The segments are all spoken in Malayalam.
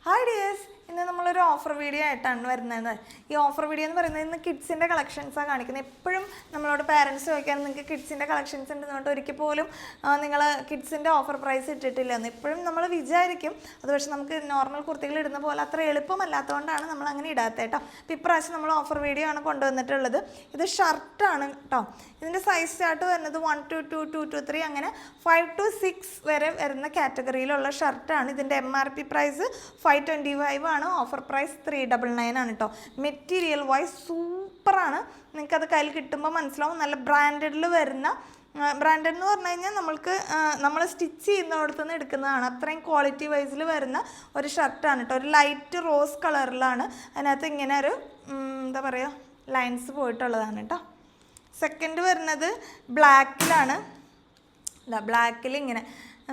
Hi dears, ഇന്ന് നമ്മളൊരു ഓഫർ വീഡിയോ ആയിട്ടാണ് വരുന്നത്. ഈ ഓഫർ വീഡിയോ എന്ന് പറയുന്നത് ഇന്ന് കിഡ്സിൻ്റെ കളക്ഷൻസാണ് കാണിക്കുന്നത്. എപ്പോഴും നമ്മളോട് പാരൻസ് ചോദിക്കാൻ നിങ്ങൾക്ക് കിഡ്സിൻ്റെ കളക്ഷൻസ് ഉണ്ടെന്ന് പറഞ്ഞിട്ട് ഒരിക്കൽ പോലും നിങ്ങൾ കിഡ്സിൻ്റെ ഓഫർ പ്രൈസ് ഇട്ടിട്ടില്ല എന്ന് എപ്പോഴും നമ്മൾ വിചാരിക്കും. അത് പക്ഷേ നമുക്ക് നോർമൽ കുർത്തികൾ ഇടുന്ന പോലെ അത്ര എളുപ്പമല്ലാത്തതുകൊണ്ടാണ് നമ്മൾ അങ്ങനെ ഇടാത്തത് കേട്ടോ. അപ്പോൾ ഇപ്രാവശ്യം നമ്മൾ ഓഫർ വീഡിയോ ആണ് കൊണ്ടുവന്നിട്ടുള്ളത്. ഇത് ഷർട്ടാണ് കേട്ടോ. ഇതിൻ്റെ സൈസ് ചാർട്ട് വരുന്നത് 1 to 2, 2 to 3 അങ്ങനെ 5 to 6 വരെ വരുന്ന കാറ്റഗറിയിലുള്ള ഷർട്ടാണ്. ഇതിൻ്റെ MRP പ്രൈസ് 525 ആണ്. ഓഫർ പ്രൈസ് 399 ആണ് കേട്ടോ. മെറ്റീരിയൽ വൈസ് സൂപ്പറാണ്. നിങ്ങൾക്കത് കയ്യിൽ കിട്ടുമ്പോൾ മനസ്സിലാവും. നല്ല ബ്രാൻഡഡിൽ വരുന്ന, ബ്രാൻഡഡ് എന്ന് പറഞ്ഞു കഴിഞ്ഞാൽ നമ്മൾ സ്റ്റിച്ച് ചെയ്യുന്നിടത്തു നിന്ന് എടുക്കുന്നതാണ്. അത്രയും ക്വാളിറ്റി വൈസിൽ വരുന്ന ഒരു ഷർട്ടാണ് കേട്ടോ. ഒരു ലൈറ്റ് റോസ് കളറിലാണ്. അതിനകത്ത് ഇങ്ങനെ ഒരു എന്താ പറയുക ലൈൻസ് പോയിട്ടുള്ളതാണ് കേട്ടോ. സെക്കൻഡ് വരുന്നത് ബ്ലാക്കിലാണ്. ബ്ലാക്കിൽ ഇങ്ങനെ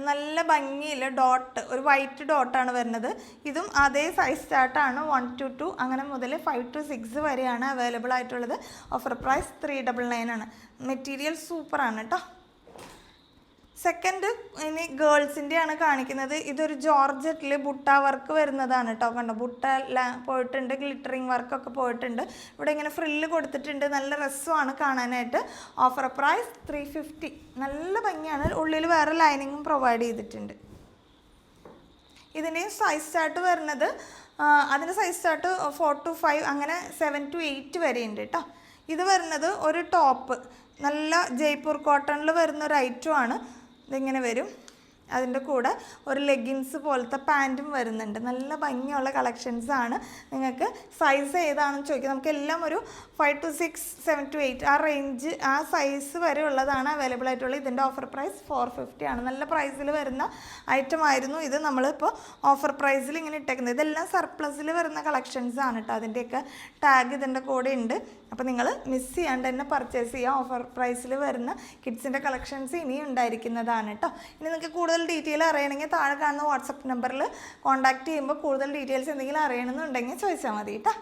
നല്ല ഭംഗിയിൽ ഡോട്ട്, ഒരു വൈറ്റ് ഡോട്ടാണ് വരുന്നത്. ഇതും അതേ സൈസ് ചാർട്ടാണ്. 1 to 2 അങ്ങനെ മുതൽ 5 to 6 വരെയാണ് അവൈലബിൾ ആയിട്ടുള്ളത്. ഓഫർ പ്രൈസ് 399 ആണ്. മെറ്റീരിയൽ സൂപ്പറാണ് കേട്ടോ. സെക്കൻഡ് ഇനി ഗേൾസിൻ്റെയാണ് കാണിക്കുന്നത്. ഇതൊരു ജോർജറ്റിൽ ബുട്ട വർക്ക് വരുന്നതാണ് കേട്ടോ. കണ്ടോ, ബുട്ട പോയിട്ടുണ്ട്, ഗ്ലിറ്ററിങ് വർക്കൊക്കെ പോയിട്ടുണ്ട്. ഇവിടെ ഇങ്ങനെ ഫ്രില്ല് കൊടുത്തിട്ടുണ്ട്. നല്ല രസമാണ് കാണാനായിട്ട്. Offer price 350. നല്ല ഭംഗിയാണ്. ഉള്ളിൽ വേറെ ലൈനിങ്ങും പ്രൊവൈഡ് ചെയ്തിട്ടുണ്ട്. ഇതിൻ്റെയും സൈസ് ചാർട്ട് വരുന്നത് അതിൻ്റെ സൈസ് ചാർട്ട് 4 to 5 അങ്ങനെ 7 to 8 വരെയുണ്ട് കേട്ടോ. ഇത് വരുന്നത് ഒരു ടോപ്പ്, നല്ല ജയ്പൂർ കോട്ടണിൽ വരുന്ന ഒരു ഐറ്റമാണ്. ഇതിങ്ങനെ വരും. അതിൻ്റെ കൂടെ ഒരു ലെഗിൻസ് പോലത്തെ പാൻറ്റും വരുന്നുണ്ട്. നല്ല ഭംഗിയുള്ള കളക്ഷൻസാണ്. നിങ്ങൾക്ക് സൈസ് ഏതാണെന്ന് ചോദിക്കുക. നമുക്ക് എല്ലാം ഒരു 5 to 6, 7 to 8 ആ റേഞ്ച്, ആ സൈസ് വരെ ഉള്ളതാണ് അവൈലബിൾ ആയിട്ടുള്ളത്. ഇതിൻ്റെ ഓഫർ പ്രൈസ് 450 ആണ്. നല്ല പ്രൈസിൽ വരുന്ന ഐറ്റം ആയിരുന്നു ഇത്. നമ്മളിപ്പോൾ ഓഫർ പ്രൈസിൽ ഇങ്ങനെ ഇട്ടേക്കുന്നത്. ഇതെല്ലാം സർപ്ലസിൽ വരുന്ന കളക്ഷൻസ് ആണ് കേട്ടോ. അതിൻ്റെയൊക്കെ ടാഗ് ഇതിൻ്റെ കൂടെ ഉണ്ട്. അപ്പോൾ നിങ്ങൾ മിസ് ചെയ്യാണ്ട് തന്നെ പർച്ചേസ് ചെയ്യുക. ഓഫർ പ്രൈസിൽ വരുന്ന കിഡ്സിൻ്റെ കളക്ഷൻസ് ഇനിയും ഉണ്ടായിരിക്കുന്നതാണ് കേട്ടോ. ഇനി നിങ്ങൾക്ക് കൂടുതൽ ഡീറ്റെയിൽ അറിയണമെങ്കിൽ താഴെ കാണുന്ന വാട്സപ്പ് നമ്പറിൽ കോൺടാക്റ്റ് ചെയ്യുമ്പോൾ കൂടുതൽ ഡീറ്റെയിൽസ് എന്തെങ്കിലും അറിയണമെന്നുണ്ടെങ്കിൽ ചോദിച്ചാൽ മതി കേട്ടോ.